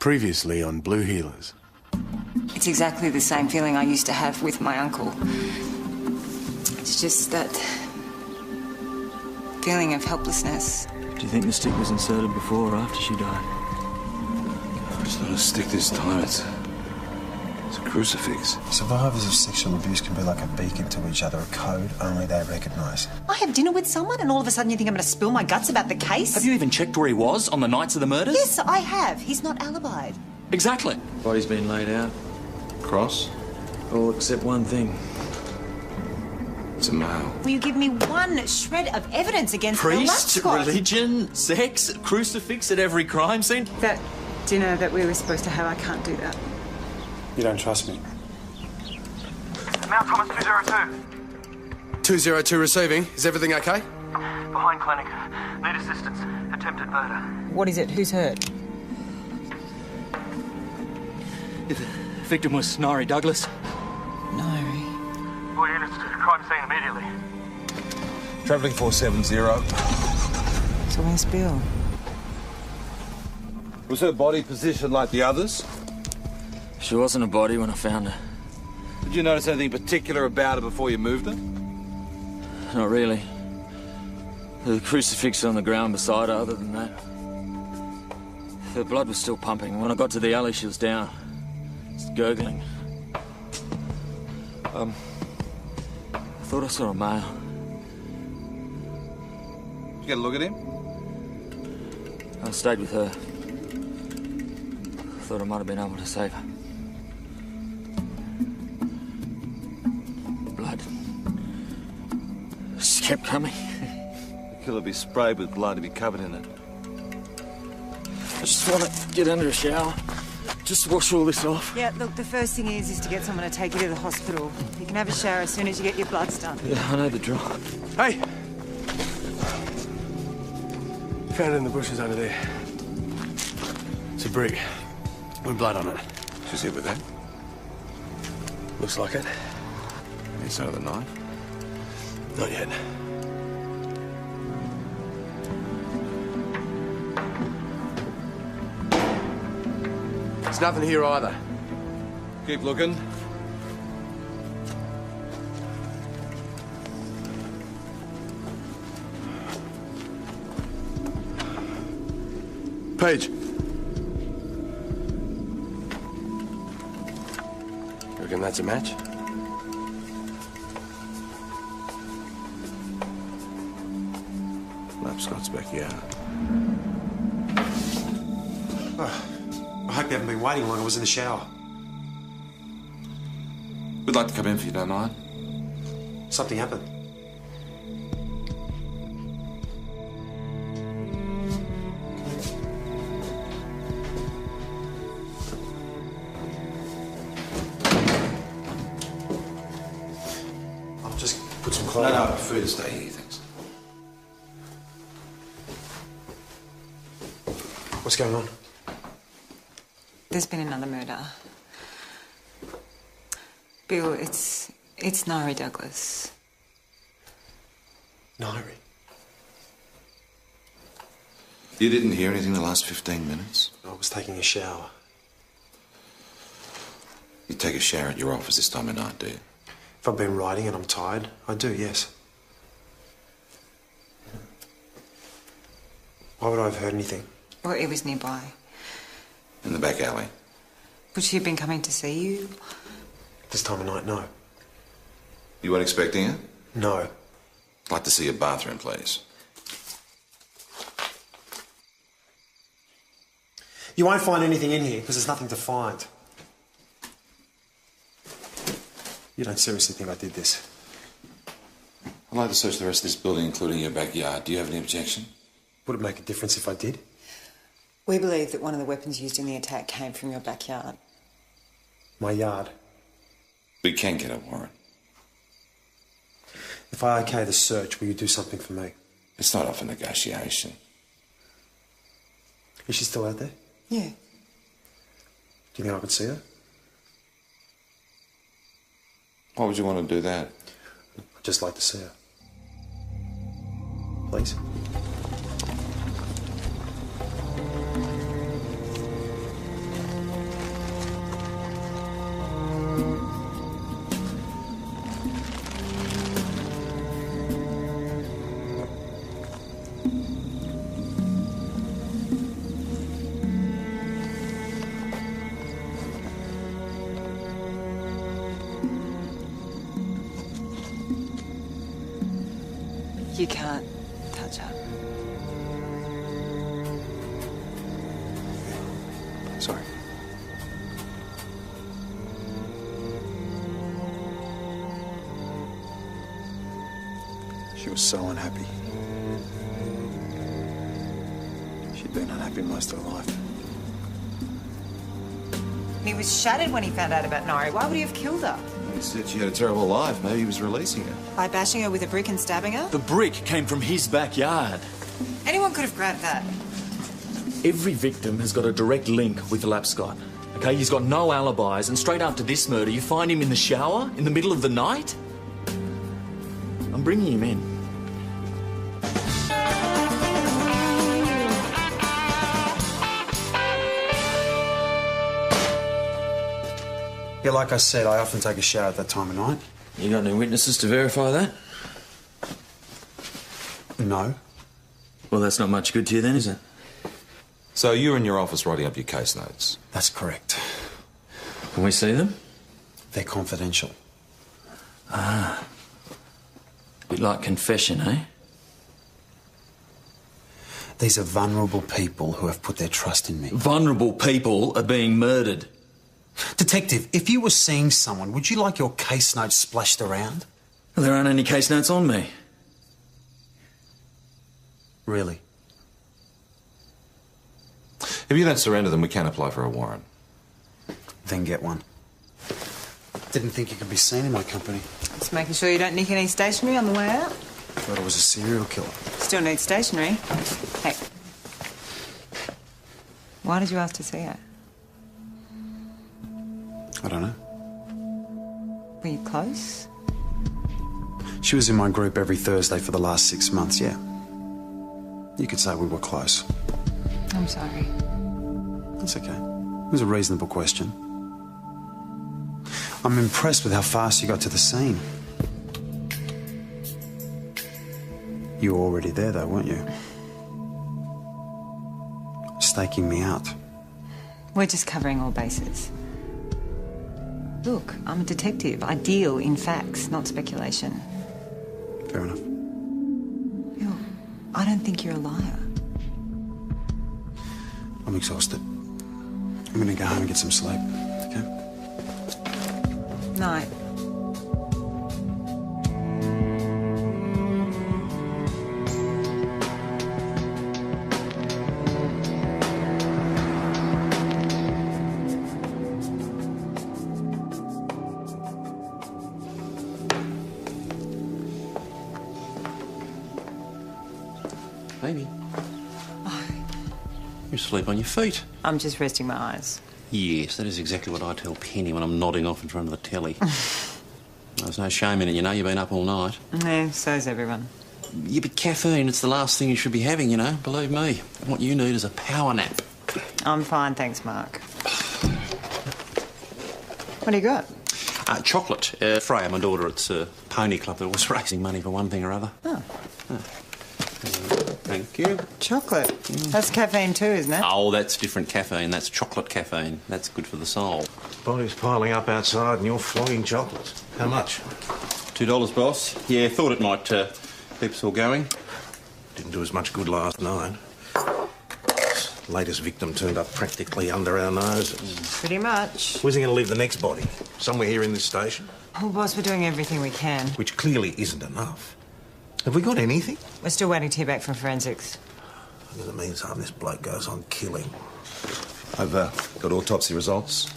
Previously on Blue Healers. It's exactly the same feeling I used to have with my uncle. It's just that feeling of helplessness. Do you think the stick was inserted before or after she died? It's not a stick this time, it's a crucifix. Survivors of sexual abuse can be like a beacon to each other, a code only they recognise. I have dinner with someone and all of a sudden you think I'm going to spill my guts about the case? Have you even checked where he was on the nights of the murders? Yes, I have. He's not alibied. Exactly. Body's been laid out. Cross? All except one thing. It's a male. Will you give me one shred of evidence against the Priest, Latchcott? religion, sex, crucifix at every crime scene. That dinner that we were supposed to have, I can't do that. You don't trust me? Mount Thomas 202. 202 receiving. Is everything okay? Behind clinic. Need assistance. Attempted murder. What is it? Who's hurt? The victim was Nari Douglas. Nari. All units to the crime scene immediately. Travelling 470. So where's Bill? Was her body positioned like the others? She wasn't a body when I found her. Did you notice anything particular about her before you moved her? Not really. The crucifix on the ground beside her, other than that. Her blood was still pumping. When I got to the alley, she was down. Just gurgling. I thought I saw a male. Did you get a look at him? I stayed with her. Thought I might have been able to save her. Blood. Just kept coming. The killer be sprayed with blood to be covered in it. I just want to get under a shower. Just wash all this off. Yeah, look, the first thing is to get someone to take you to the hospital. You can have a shower as soon as you get your bloods done. Yeah, I know the drill. Hey! Found it in the bushes under there. It's a brick with blood on it. She's here with that. Looks like it. Any sign of the knife? Not yet. There's nothing here either. Keep looking. Paige. Reckon that's a match? Lapscott's backyard. I hope you haven't been waiting long. I was in the shower. We'd like to come in if you don't mind. Something happened. I'll just put some clothes No, I on. prefer to stay here, thanks. What's going on? There's been another murder. Bill, it's Nari Douglas. Nari. You didn't hear anything in the last 15 minutes? I was taking a shower. You take a shower at your office this time of night, do you? If I've been writing and I'm tired, I do, yes. Why would I have heard anything? Well, it was nearby. In the back alley. Would she have been coming to see you? This time of night, no. You weren't expecting it? No. I'd like to see your bathroom, please. You won't find anything in here because there's nothing to find. You don't seriously think I did this? I'd like to search the rest of this building, including your backyard. Do you have any objection? Would it make a difference if I did? We believe that one of the weapons used in the attack came from your backyard. My yard. We can get a warrant. If I okay the search, will you do something for me? It's not up for negotiation. Is she still out there? Yeah. Do you think I could see her? Why would you want to do that? I'd just like to see her. Please? You can't touch her. Sorry. She was so unhappy. She'd been unhappy most of her life. He was shattered when he found out about Nari. Why would he have killed her? He said she had a terrible life. Maybe he was releasing her. By bashing her with a brick and stabbing her? The brick came from his backyard. Anyone could have grabbed that. Every victim has got a direct link with Lapscott. Okay, he's got no alibis, and straight after this murder, you find him in the shower in the middle of the night? I'm bringing him in. Yeah, like I said, I often take a shower at that time of night. You got any witnesses to verify that? No. Well, that's not much good to you then, is it? So you're in your office writing up your case notes. That's correct. Can we see them? They're confidential. Ah. Bit like confession, eh? These are vulnerable people who have put their trust in me. Vulnerable people are being murdered. Detective, if you were seeing someone, would you like your case notes splashed around? Well, there aren't any case notes on me. Really? If you don't surrender them, we can apply for a warrant. Then get one. Didn't think you could be seen in my company. Just making sure you don't nick any stationery on the way out. Thought I was a serial killer. Still need stationery. Hey. Why did you ask to see her? I don't know. Were you close? She was in my group every Thursday for the last 6 months, yeah. You could say we were close. I'm sorry. That's okay. It was a reasonable question. I'm impressed with how fast you got to the scene. You were already there, though, weren't you? Staking me out. We're just covering all bases. Look, I'm a detective. I deal in facts, not speculation. Fair enough. Bill, I don't think you're a liar. I'm exhausted. I'm gonna go home and get some sleep, okay? Night. Baby. You sleep on your feet. I'm just resting my eyes. Yes, that is exactly what I tell Penny when I'm nodding off in front of the telly. There's no shame in it, you know. You've been up all night. Yeah, so's everyone. Yeah, but caffeine, it's the last thing you should be having, you know. Believe me. What you need is a power nap. I'm fine, thanks, Mark. What do you got? Chocolate. Freya, my daughter, it's a pony club that was raising money for one thing or other. Oh. Thank you. Chocolate. That's caffeine too, isn't it? Oh, that's different caffeine. That's chocolate caffeine. That's good for the soul. Body's piling up outside and you're flogging chocolates. How much? $2, boss. Yeah, thought it might keep us all going. Didn't do as much good last night. Latest victim turned up practically under our noses. Pretty much. Where's he going to leave the next body? Somewhere here in this station? Oh, boss, we're doing everything we can. Which clearly isn't enough. Have we got anything? We're still waiting to hear back from forensics. In the meantime, this bloke goes on killing. I've got autopsy results.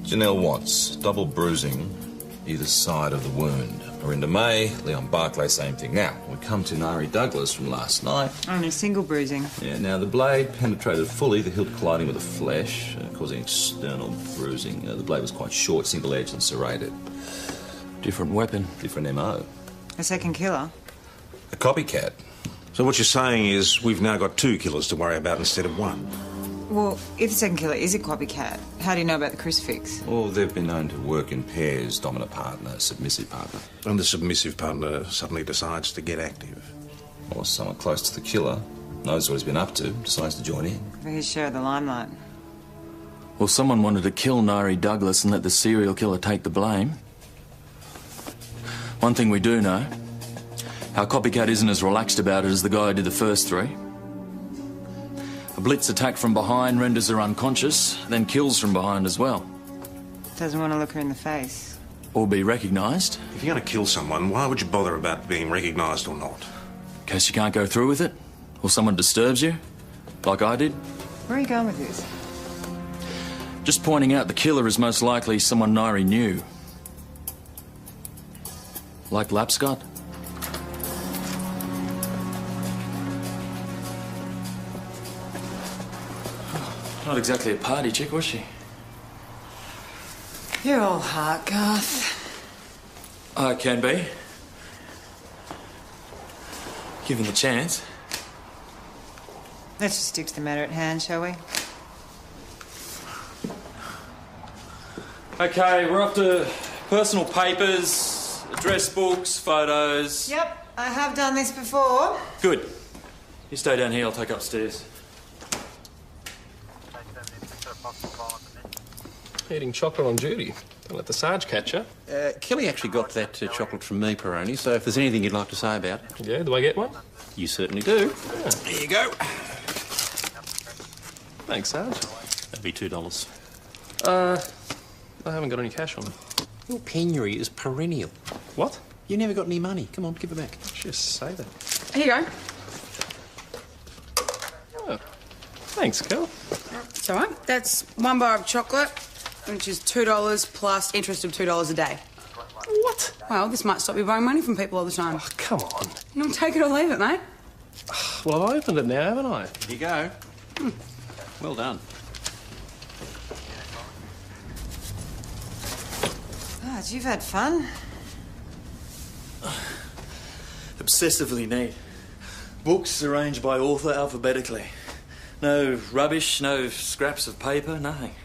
Janelle Watts, double bruising either side of the wound. Marinda May, Leon Barclay, same thing. Now, we come to Nari Douglas from last night. Only single bruising. Yeah, now the blade penetrated fully, the hilt colliding with the flesh, causing external bruising. The blade was quite short, single-edged and serrated. Different weapon. Different MO. A second killer? A copycat. So what you're saying is we've now got 2 killers to worry about instead of 1? Well, if the second killer is a copycat, how do you know about the crucifix? Well, they've been known to work in pairs, dominant partner, submissive partner. And the submissive partner suddenly decides to get active. Or someone close to the killer knows what he's been up to, decides to join in. For his share of the limelight. Well, someone wanted to kill Nari Douglas and let the serial killer take the blame. One thing we do know, Our copycat isn't as relaxed about it as the guy who did the first 3. A blitz attack from behind renders her unconscious, then kills from behind as well. Doesn't want to look her in the face. Or be recognised. If you're going to kill someone, why would you bother about being recognised or not? In case you can't go through with it, or someone disturbs you, like I did. Where are you going with this? Just pointing out the killer is most likely someone Nairi knew. Like Lapscott. Not exactly a party chick, was she? You're all heart, Garth. I can be. Given the chance. Let's just stick to the matter at hand, shall we? Okay, we're up to personal papers, address books, photos. Yep, I have done this before. Good. You stay down here, I'll take upstairs. Eating chocolate on duty. Don't let the Sarge catch you. Kelly actually got that chocolate from me, Peroni, so if there's anything you'd like to say about it... Yeah, do I get one? You certainly do. Yeah. Here you go. Thanks, Sarge. That'd be $2. I haven't got any cash on me. Your penury is perennial. What? You never got any money. Come on, give it back. Just say that. Here you go. Oh. Thanks, Kel. It's all right. That's 1 bar of chocolate, which is $2 plus interest of $2 a day. What? Well, this might stop you borrowing money from people all the time. Oh, come on. No, take it or leave it, mate. Well, I've opened it now, haven't I? Here you go. Well done. God, you've had fun. Obsessively neat. Books arranged by author alphabetically. No rubbish, no scraps of paper, nothing.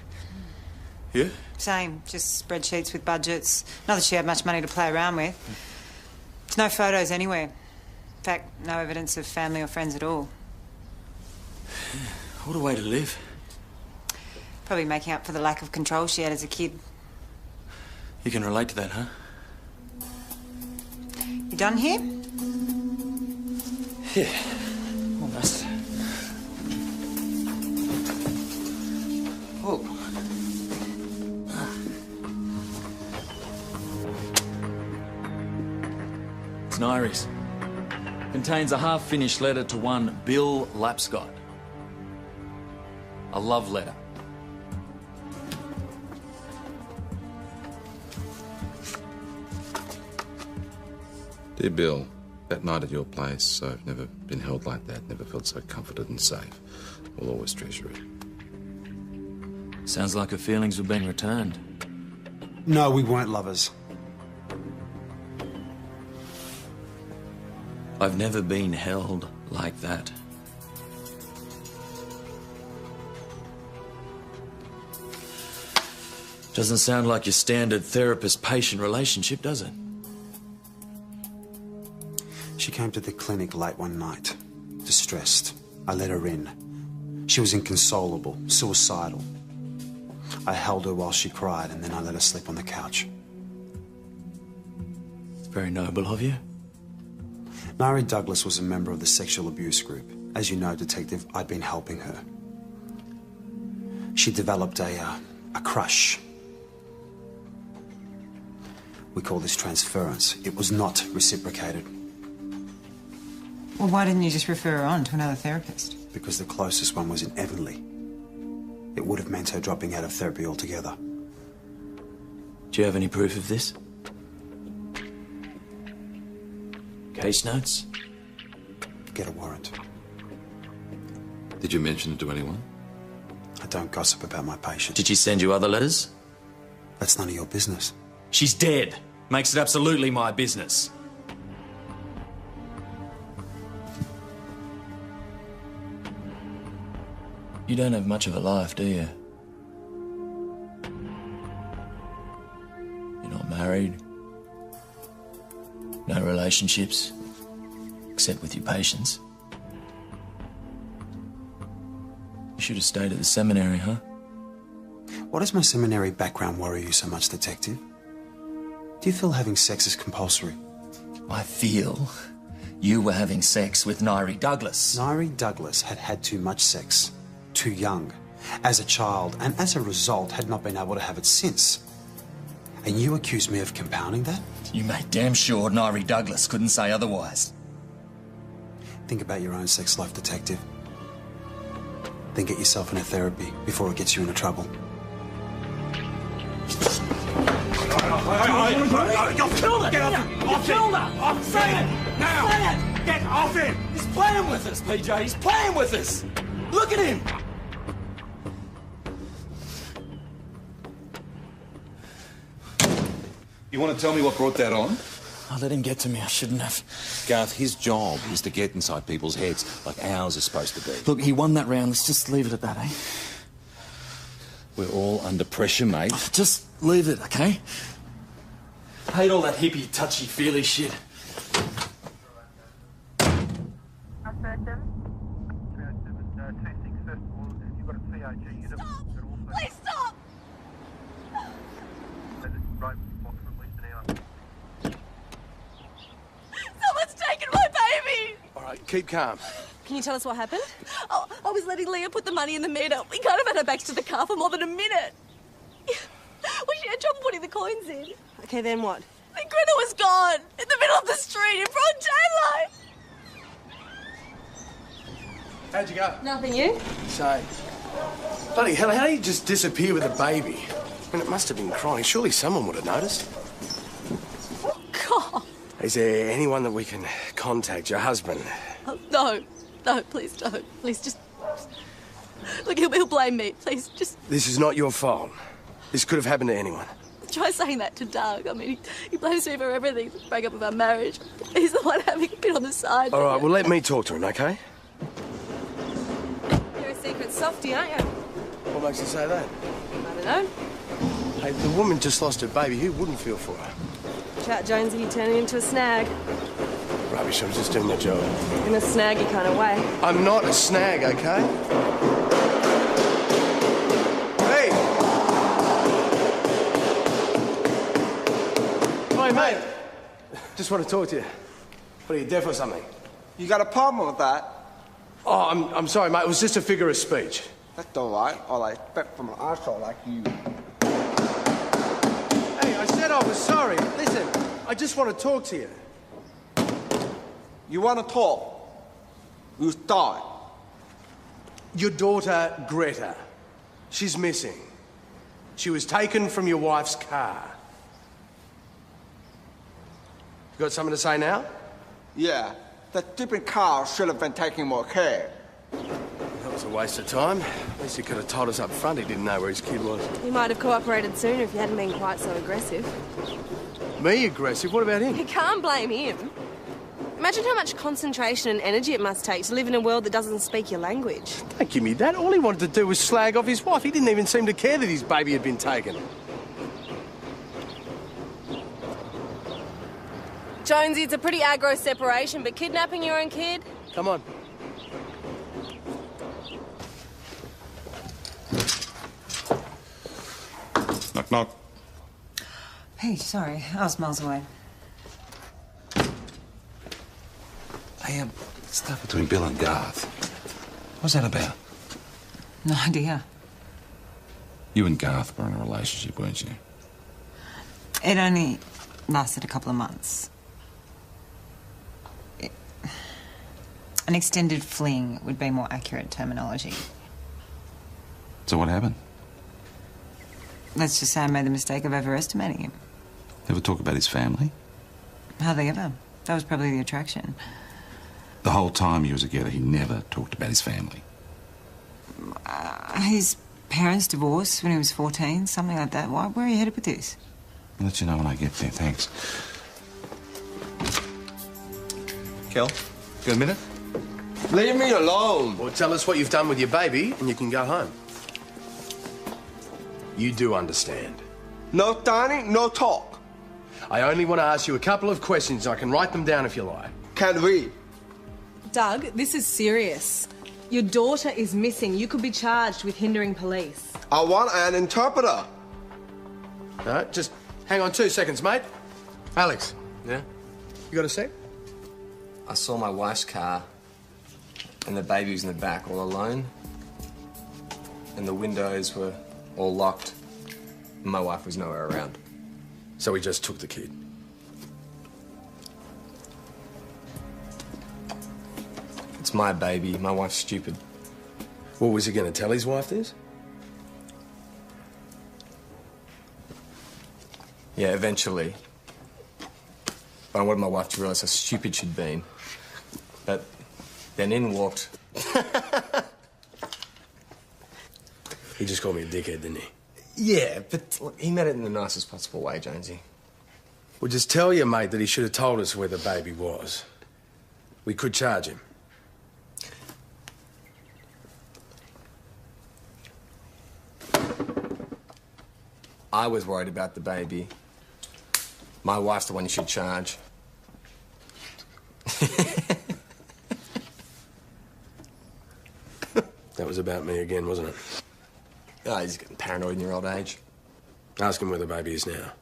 You? Same, just spreadsheets with budgets. Not that she had much money to play around with. There's no photos anywhere. In fact, no evidence of family or friends at all. What a way to live. Probably making up for the lack of control she had as a kid. You can relate to that, huh? You done here? Yeah, almost. Oh. It's Nairi's. Contains a half-finished letter to one Bill Lapscott. A love letter. Dear Bill, that night at your place, I've never been held like that, never felt so comforted and safe. We'll always treasure it. Sounds like her feelings were being returned. No, we weren't lovers. I've never been held like that. Doesn't sound like your standard therapist-patient relationship, does it? She came to the clinic late one night, distressed. I let her in. She was inconsolable, suicidal. I held her while she cried, and then I let her sleep on the couch. It's very noble of you. Nairi Douglas was a member of the sexual abuse group. As you know, Detective, I'd been helping her. She developed a crush. We call this transference. It was not reciprocated. Well, why didn't you just refer her on to another therapist? Because the closest one was in Avonlea. It would have meant her dropping out of therapy altogether. Do you have any proof of this? Case notes? Get a warrant. Did you mention it to anyone? I don't gossip about my patients. Did she send you other letters? That's none of your business. She's dead. Makes it absolutely my business. You don't have much of a life, do you? You're not married. No relationships. Except with your patients. You should have stayed at the seminary, huh? Why does my seminary background worry you so much, Detective? Do you feel having sex is compulsory? I feel You were having sex with Nairi Douglas. Nairi Douglas had had too much sex, too young, as a child, and as a result had not been able to have it since. And you accuse me of compounding that? You made damn sure Nairi Douglas couldn't say otherwise. Think about your own sex life, detective. Then get yourself into therapy before it gets you into trouble. You'll kill her! Get off him! You'll kill her! Say it! Now! Say it! Get off him! He's playing with us, PJ. He's playing with us. Look at him. You want to tell me what brought that on? I let him get to me. I shouldn't have. Garth, his job is to get inside people's heads like ours is supposed to be. Look, he won that round. Let's just leave it at that, eh? We're all under pressure, mate. Just leave it, okay? I hate all that hippie, touchy-feely shit. Please stop! Someone's taken my baby! All right, keep calm. Can you tell us what happened? Oh, I was letting Leah put the money in the meter. We can't have had her back to the car for more than a minute. Well, she had trouble putting the coins in. Okay, then what? Then Greta was gone, in the middle of the street, in broad daylight. How'd you go? Nothing, you? Same. Bloody hell, how do you just disappear with a baby? I mean, it must have been crying. Surely someone would have noticed. God. Is there anyone that we can contact? Your husband? Oh, no. No, please don't. Please, just... Look, he'll blame me. Please, just This is not your fault. This could have happened to anyone. try saying that to Doug. I mean, he blames me for everything. The breakup of our marriage. He's the one having a bit on the side. All right, well, let me talk to him, okay? You're a secret softie, aren't you? What makes you say that? I don't know. Hey, the woman just lost her baby. Who wouldn't feel for her? Chat Jonesy, you turning into a snag. Rubbish, I was just doing my job. In a snaggy kind of way. I'm not a snag, okay? Hey! Hey, mate. Just want to talk to you. What, are you deaf or something? You got a problem with that? Oh, I'm sorry, mate. It was just a figure of speech. That's all right. All I expect from an arsehole like you. Hey, I said I was sorry. Listen, I just want to talk to you. You want to talk? You start. Your daughter, Greta. She's missing. She was taken from your wife's car. You got something to say now? Yeah, that stupid car should have been taking more care. That was a waste of time. At least he could have told us up front he didn't know where his kid was. He might have cooperated sooner if you hadn't been quite so aggressive. Me aggressive? What about him? You can't blame him. Imagine how much concentration and energy it must take to live in a world that doesn't speak your language. Don't give me that. All he wanted to do was slag off his wife. He didn't even seem to care that his baby had been taken. Jonesy, it's a pretty aggro separation, but kidnapping your own kid? Come on. Knock, knock. Hey, sorry. I was miles away. Hey, stuff between Bill and Garth. What's that about? No idea. You and Garth were in a relationship, weren't you? It only lasted a couple of months. An extended fling would be more accurate terminology. So what happened? Let's just say I made the mistake of overestimating him. Ever talk about his family? Hardly ever. That was probably the attraction. The whole time you were together, he never talked about his family. His parents divorced when he was 14, something like that. Where are you headed with this? I'll let you know when I get there, thanks. Kel, got a minute? Leave me alone. Well, tell us what you've done with your baby, and you can go home. You do understand. No dining, no talk. I only want to ask you a couple of questions. I can write them down if you like. Can we? Doug, this is serious. Your daughter is missing. You could be charged with hindering police. I want an interpreter. No, just hang on 2 seconds, mate. Alex. Yeah? You got a sec? I saw my wife's car and the baby was in the back all alone. And the windows were all locked. And my wife was nowhere around. So he just took the kid. It's my baby. My wife's stupid. What was he going to tell his wife this? Yeah, eventually. But I wanted my wife to realise how stupid she'd been. But then in walked... He just called me a dickhead, didn't he? Yeah, but look, he meant it in the nicest possible way, Jonesy. Well, just tell your mate that he should have told us where the baby was. We could charge him. I was worried about the baby. My wife's the one you should charge. That was about me again, wasn't it? Oh, he's getting paranoid in your old age. Ask him where the baby is now.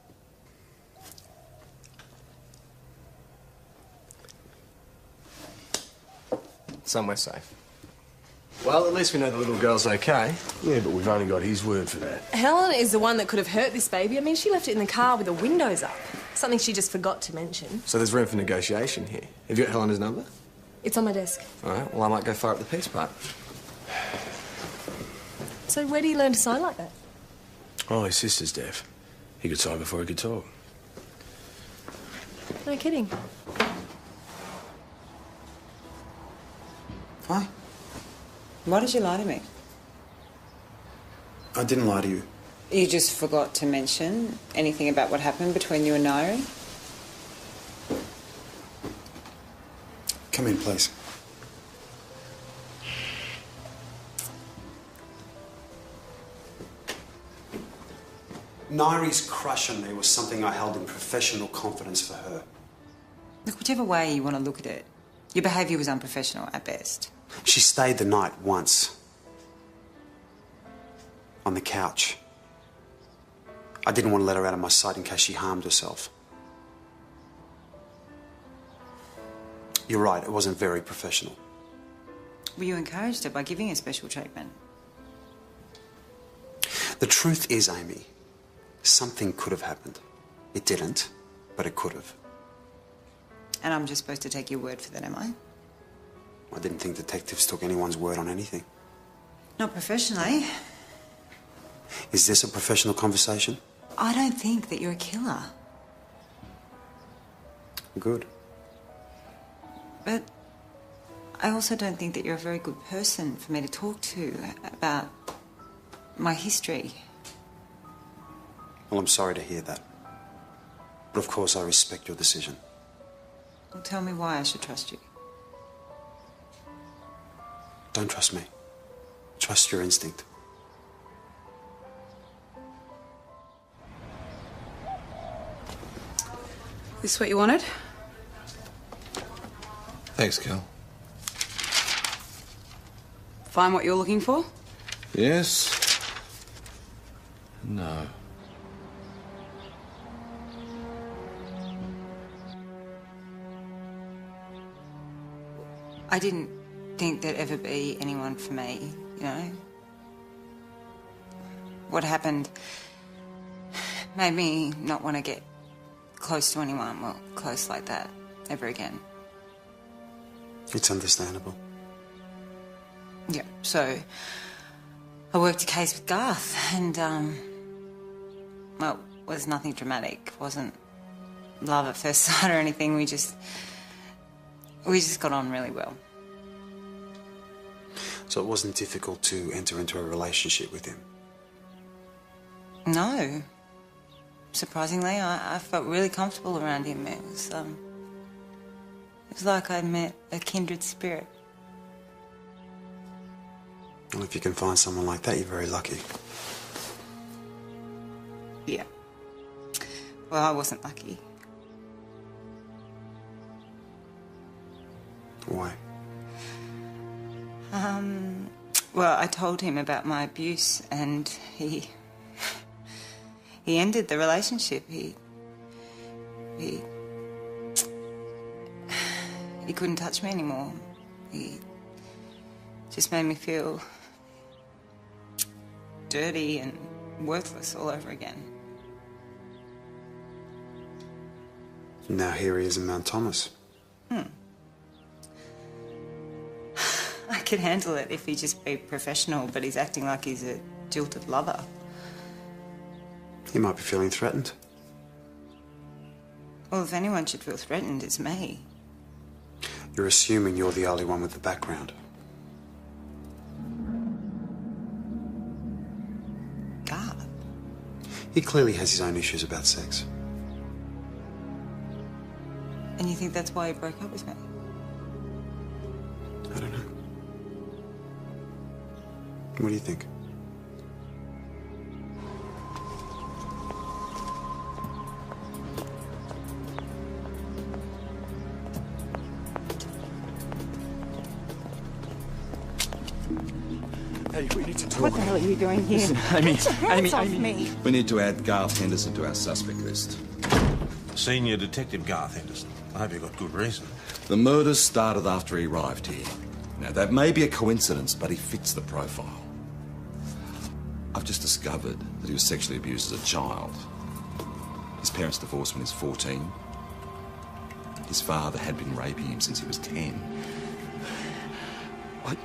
Somewhere safe. Well, at least we know the little girl's okay. Yeah, but we've only got his word for that. Helen is the one that could have hurt this baby. I mean, she left it in the car with the windows up. Something she just forgot to mention. So there's room for negotiation here. Have you got Helena's number? It's on my desk. All right, well, I might go fire up the peace pipe. So where do you learn to sign like that? Oh, his sister's deaf. He could sign before he could talk. No kidding. Why? Why did you lie to me? I didn't lie to you. You just forgot to mention anything about what happened between you and Nairi? Come in, please. Nairi's crush on me was something I held in professional confidence for her. Look, whichever way you want to look at it, your behaviour was unprofessional at best. She stayed the night once. On the couch. I didn't want to let her out of my sight in case she harmed herself. You're right, it wasn't very professional. Well, you encouraged her by giving her special treatment. The truth is, Amy, something could have happened. It didn't, but it could have. And I'm just supposed to take your word for that, am I? I didn't think detectives took anyone's word on anything. Not professionally. Is this a professional conversation? I don't think that you're a killer. Good. But I also don't think that you're a very good person for me to talk to about my history. Well, I'm sorry to hear that. But of course I respect your decision. Well, tell me why I should trust you. Don't trust me. Trust your instinct. This what you wanted? Thanks, Cal. Find what you're looking for? Yes. No. I didn't think there'd ever be anyone for me, you know? What happened made me not want to get close to anyone, well, close like that, ever again. It's understandable. Yeah, so I worked a case with Garth and, well, it was nothing dramatic. It wasn't love at first sight or anything. We just got on really well. So it wasn't difficult to enter into a relationship with him? No. Surprisingly, I felt really comfortable around him. It was like I met a kindred spirit. Well, if you can find someone like that, you're very lucky. Yeah. Well, I wasn't lucky. Why? Well, I told him about my abuse and he ended the relationship. He He couldn't touch me anymore. He just made me feel dirty and worthless all over again. Now here he is in Mount Thomas. I could handle it if he'd just be professional, but he's acting like he's a jilted lover. He might be feeling threatened. Well, if anyone should feel threatened, it's me. You're assuming you're the only one with the background. God. He clearly has his own issues about sex. And you think that's why he broke up with me? I don't know. What do you think? Hey, we need to talk. What the hell are you doing here? Listen, Amy, Get your hands off Amy. me. We need to add Garth Henderson to our suspect list. Senior Detective Garth Henderson. I hope you've got good reason. The murders started after he arrived here. Now, that may be a coincidence, but he fits the profile. I've just discovered that he was sexually abused as a child. His parents divorced when he was 14. His father had been raping him since he was 10.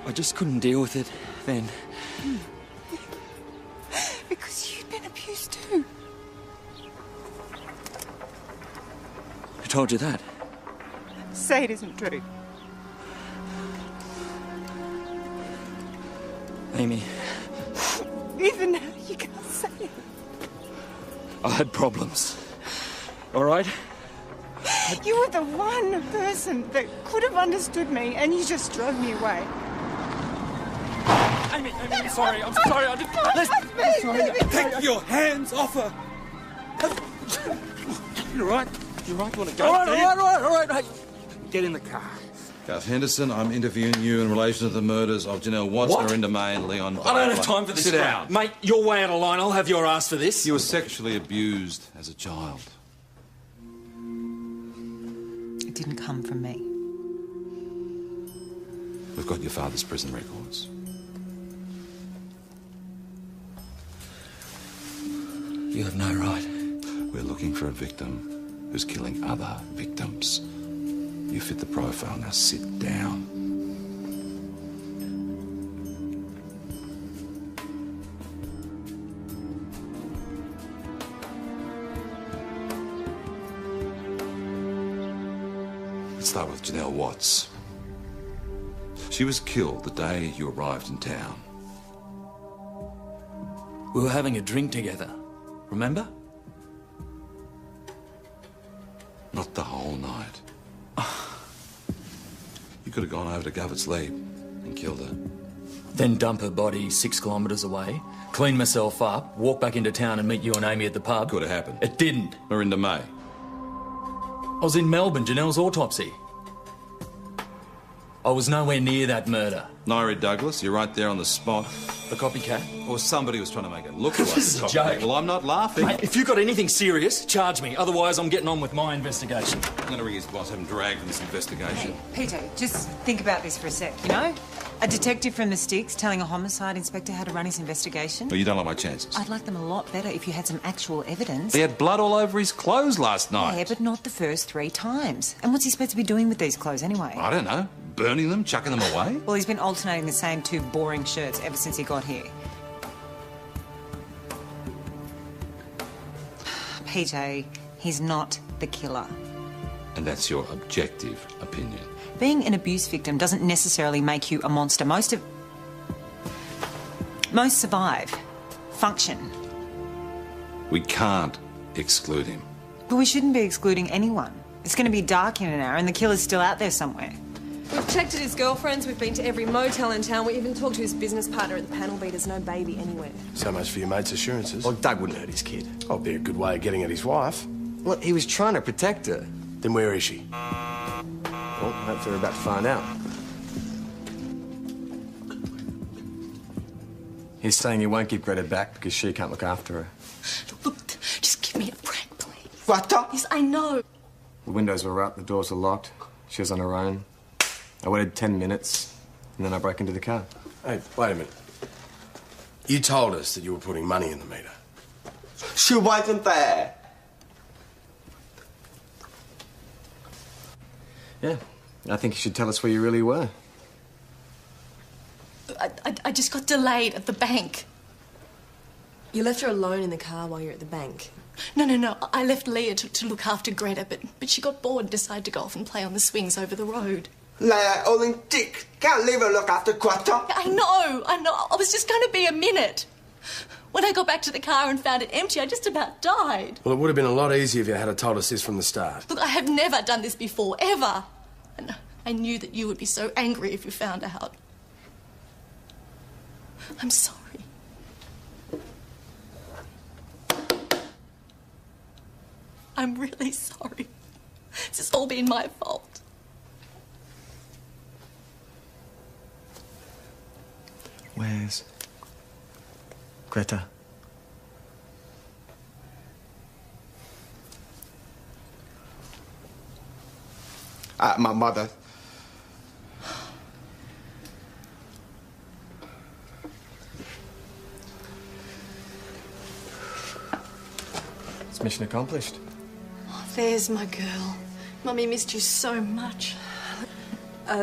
I just couldn't deal with it then. Because you'd been abused too. Who told you that? Say it isn't true. Amy, Even now, you can't say it. I had problems. All right? You were the one person that could have understood me, and you just drove me away. Amy, I'm sorry. I'm sorry. I didn't... Listen, Take your hands off her. You're right. You're right. You want to go? All right. Hey, get in the car. Garth Henderson, I'm interviewing you in relation to the murders of Janelle Watts, What? Miranda May, and Leon I don't have time for this. Sit crap. down. Mate, you're way out of line. I'll have your ass for this. You were sexually abused as a child. It didn't come from me. We've got your father's prison records. You have no right. We're looking for a victim who's killing other victims. You fit the profile. Now sit down. Let's start with Janelle Watts. She was killed the day you arrived in town. We were having a drink together. Remember? Not the whole night. You could have gone over to Govert's Leap and killed her. Then dump her body 6 kilometres away, clean myself up, walk back into town and meet you and Amy at the pub. Could have happened. It didn't. Miranda May. I was in Melbourne, Janelle's autopsy. I was nowhere near that murder. Nairi Douglas, you're right there on the spot. The copycat? Or somebody was trying to make it look like This is a a copycat. joke. Well, I'm not laughing. Mate, if you've got anything serious, charge me. Otherwise, I'm getting on with my investigation. I'm going to ring his boss, have him dragged in this investigation. Peter, just think about this for a sec, you know? A detective from the sticks telling a homicide inspector how to run his investigation. Well, you don't like my chances. I'd like them a lot better if you had some actual evidence. He had blood all over his clothes last night. Yeah, but not the first 3 times. And what's he supposed to be doing with these clothes anyway? I don't know. Burning them, chucking them away? Well, he's been alternating the same 2 boring shirts ever since he got here. PJ, he's not the killer. And that's your objective opinion. Being an abuse victim doesn't necessarily make you a monster. Most survive, function. We can't exclude him. But we shouldn't be excluding anyone. It's going to be dark in an hour and the killer's still out there somewhere. We've checked at his girlfriend's, we've been to every motel in town, we even talked to his business partner at the panel beat. There's no baby anywhere. So much for your mate's assurances. Well, Doug wouldn't hurt his kid. Oh, be a good way of getting at his wife. Well, he was trying to protect her. Then where is she? Well, hopefully we're about to find out. He's saying he won't give Greta back because she can't look after her. Look, just give me a break, please. What the? Yes, I know. The windows were up, the doors were locked. She was on her own. I waited 10 minutes, and then I broke into the car. Hey, wait a minute. You told us that you were putting money in the meter. She wasn't there. Yeah, I think you should tell us where you really were. I just got delayed at the bank. You left her alone in the car while you were at the bank? No. I left Leah to look after Greta, but she got bored and decided to go off and play on the swings over the road. Leah Olympic. Can't leave her look after Greta. I know. I was just going to be a minute. When I got back to the car and found it empty, I just about died. Well, it would have been a lot easier if you had told us this from the start. Look, I have never done this before, ever. And I knew that you would be so angry if you found out. I'm sorry. I'm really sorry. This has all been my fault. Where's Greta? My mother. It's mission accomplished. Oh, there's my girl. Mummy missed you so much.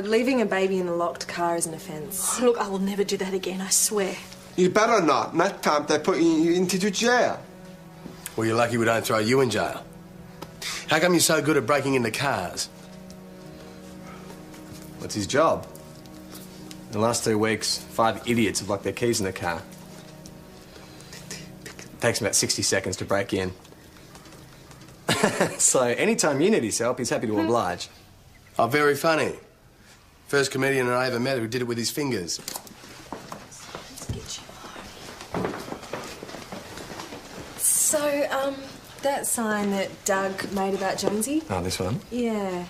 Leaving a baby in a locked car is an offence. Oh, look, I will never do that again, I swear. You better not. Next time they put you into the jail. Well, you're lucky we don't throw you in jail. How come you're so good at breaking into cars? What's his job? In the last 2 weeks, 5 idiots have locked their keys in the car. Takes him about 60 seconds to break in. So anytime you need his help, he's happy to oblige. Oh, very funny. First comedian I ever met who did it with his fingers. So, that sign that Doug made about Jonesy? Oh, this one? Yeah.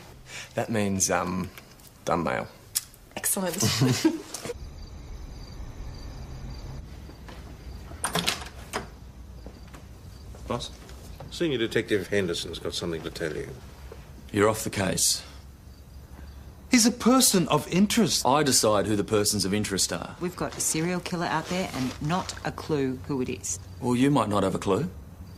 That means, done mail. Excellent. Boss? Senior Detective Henderson's got something to tell you. You're off the case. He's a person of interest. I decide who the persons of interest are. We've got a serial killer out there and not a clue who it is. Well, you might not have a clue.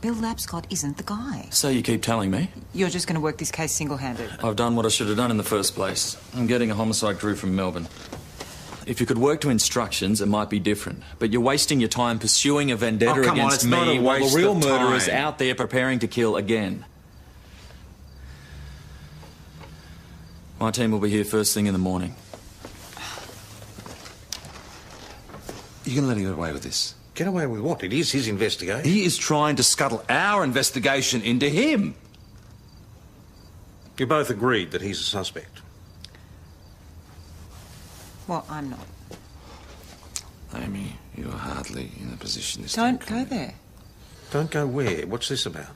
Bill Lapscott isn't the guy. So you keep telling me. You're just going to work this case single-handed. I've done what I should have done in the first place. I'm getting a homicide crew from Melbourne. If you could work to instructions, it might be different. But you're wasting your time pursuing a vendetta against me while the real murderer's out there preparing to kill again. My team will be here first thing in the morning. You're going to let him get away with this? Get away with what? It is his investigation. He is trying to scuttle our investigation into him. You both agreed that he's a suspect. Well, I'm not. Amy, you're hardly in a position to... Don't go there. Don't go where? What's this about?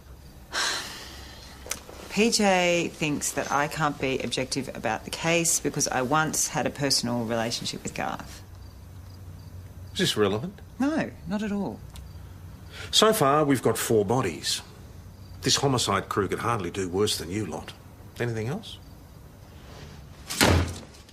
PJ thinks that I can't be objective about the case because I once had a personal relationship with Garth. Is this relevant? No, not at all. So far, we've got 4 bodies. This homicide crew could hardly do worse than you lot. Anything else?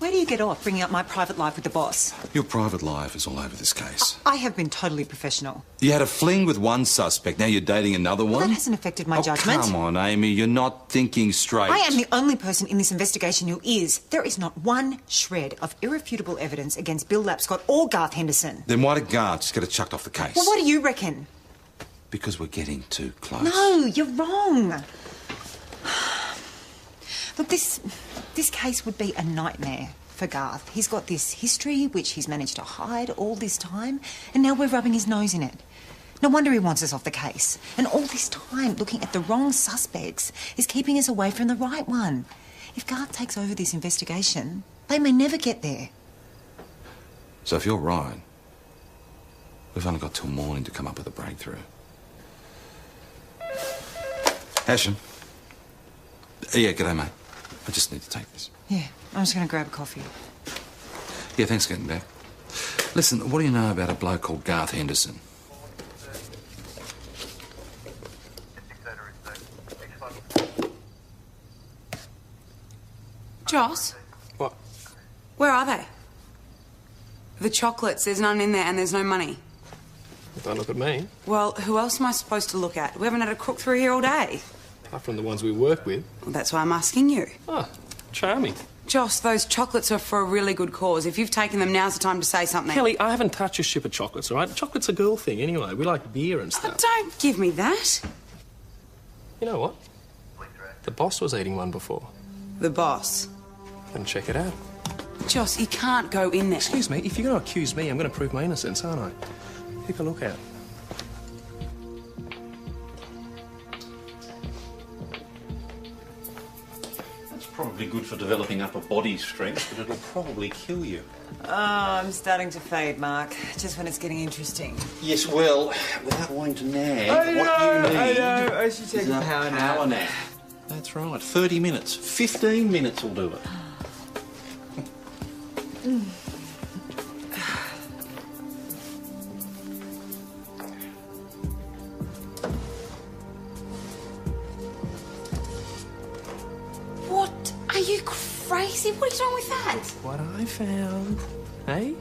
Where do you get off bringing up my private life with the boss? Your private life is all over this case. I have been totally professional. You had a fling with one suspect, now you're dating another one? Well, that hasn't affected my judgment. Come on, Amy, you're not thinking straight. I am the only person in this investigation who is. There is not one shred of irrefutable evidence against Bill Lapscott or Garth Henderson. Then why did Garth just get it chucked off the case? Well, what do you reckon? Because we're getting too close. No, you're wrong. Look, this case would be a nightmare for Garth. He's got this history which he's managed to hide all this time, and now we're rubbing his nose in it. No wonder he wants us off the case. And all this time looking at the wrong suspects is keeping us away from the right one. If Garth takes over this investigation, they may never get there. So if you're right, we've only got till morning to come up with a breakthrough. Hashem. Yeah, g'day, mate. I just need to take this. Yeah, I'm just going to grab a coffee. Yeah, thanks for getting back. Listen, what do you know about a bloke called Garth Henderson? Joss? What? Where are they? The chocolates, there's none in there and there's no money. Don't look at me. Well, who else am I supposed to look at? We haven't had a crook through here all day. Apart from the ones we work with. Well, that's why I'm asking you. Oh, charming. Joss, those chocolates are for a really good cause. If you've taken them, now's the time to say something. Kelly, I haven't touched a ship of chocolates, all right? Chocolate's a girl thing anyway. We like beer and stuff. Oh, don't give me that. You know what? The boss was eating one before. The boss? Then check it out. Joss, you can't go in there. Excuse me, if you're going to accuse me, I'm going to prove my innocence, aren't I? Keep a lookout. That's probably good for developing upper body strength, but it'll probably kill you. Oh, I'm starting to fade, Mark. Just when it's getting interesting. Yes, well, without wanting to nag, what you need I should take is a a power power nap. nap. That's right. 30 minutes. 15 minutes will do it. What? Are you crazy? What are you doing with that? What I found. Hey?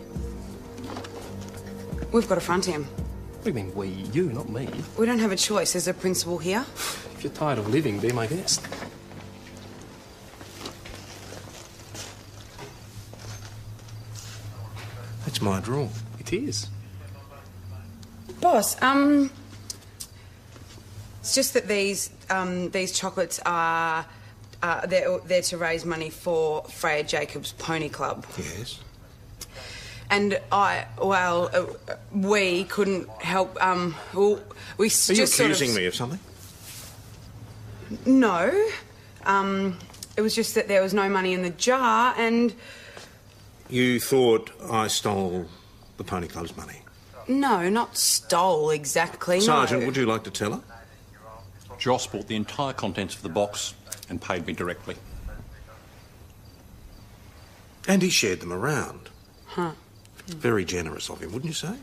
We've got to front him. What do you mean, we? You, not me. We don't have a choice. There's a principal here. If you're tired of living, be my guest. That's my draw. It is. Boss, it's just that these chocolates are they're to raise money for Freya Jacobs Pony Club. Yes. And we couldn't help. We just Are you sort of... accusing me of something? No. It was just that there was no money in the jar, and You thought I stole the Pony Club's money? no, not stole exactly. Sergeant, no. would you like to tell her? Joss bought the entire contents of the box and paid me directly. And he shared them around. Huh. Very generous of him, wouldn't you say?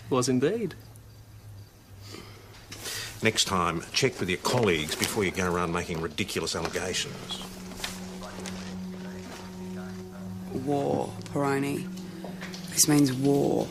Was indeed. Next time, check with your colleagues before you go around making ridiculous allegations. War, Peroni. This means war.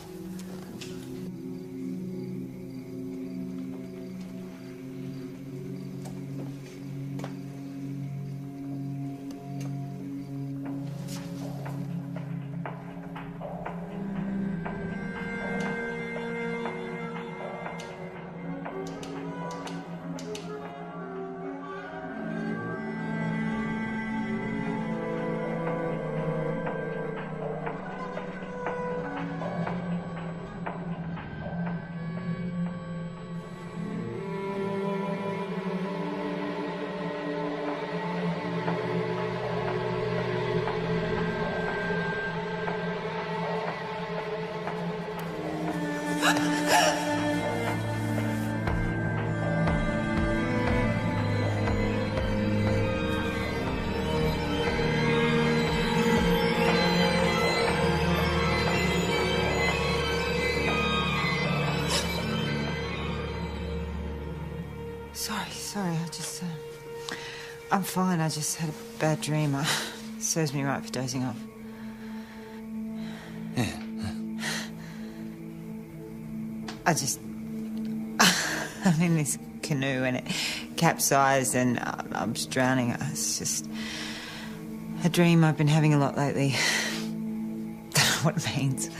Sorry, I'm fine. I just had a bad dream. It serves me right for dozing off. Yeah. I'm in this canoe and it capsized and I'm just drowning. It's just a dream I've been having a lot lately. Don't know what it means.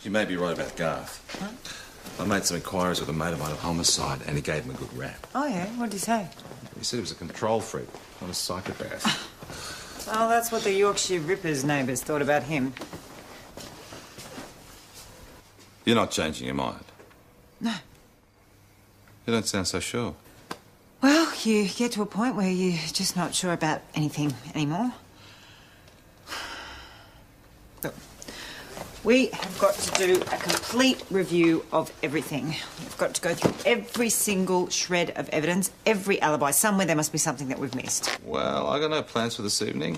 You may be right about Garth. Huh? I made some inquiries with a mate of mine of homicide, and he gave him a good rap. Oh, yeah? What did he say? He said he was a control freak, not a psychopath. Oh, that's what the Yorkshire Ripper's neighbours thought about him. You're not changing your mind. No. You don't sound so sure. Well, you get to a point where you're just not sure about anything anymore. Look, we have got to do a complete review of everything. We've got to go through every single shred of evidence, every alibi. Somewhere there must be something that we've missed. Well, I got no plans for this evening.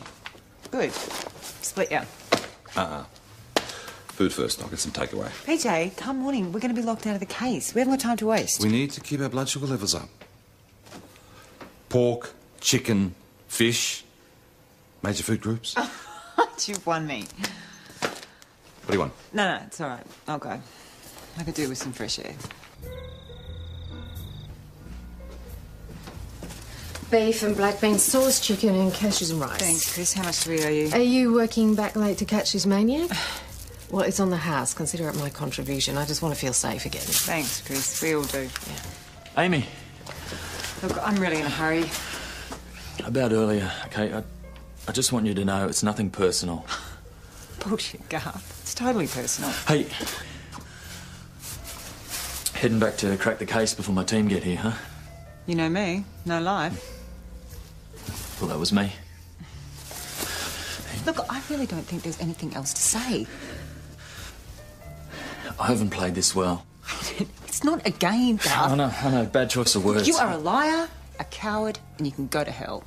Good. Split ya. Food first, I'll get some takeaway. PJ, come morning. We're going to be locked out of the case. We haven't got time to waste. We need to keep our blood sugar levels up. Pork, chicken, fish. Major food groups. You've won me. What do you want? No, it's all right. I'll go. I could do with some fresh air. Beef and black bean sauce, chicken and cashews and rice. Thanks, Chris. How much do we owe you? Are you working back late to catch this maniac? Well, it's on the house. Consider it my contribution. I just want to feel safe again. Thanks, Chris. We all do. Yeah. Amy. Look, I'm really in a hurry. About earlier, okay? I just want you to know it's nothing personal. Bullshit, Garth. It's totally personal. Hey. Heading back to crack the case before my team get here, huh? You know me. No lie. Well, that was me. Look, I really don't think there's anything else to say. I haven't played this well. It's not a game, Garth. I know. Bad choice of words. You are a liar, a coward, and you can go to hell.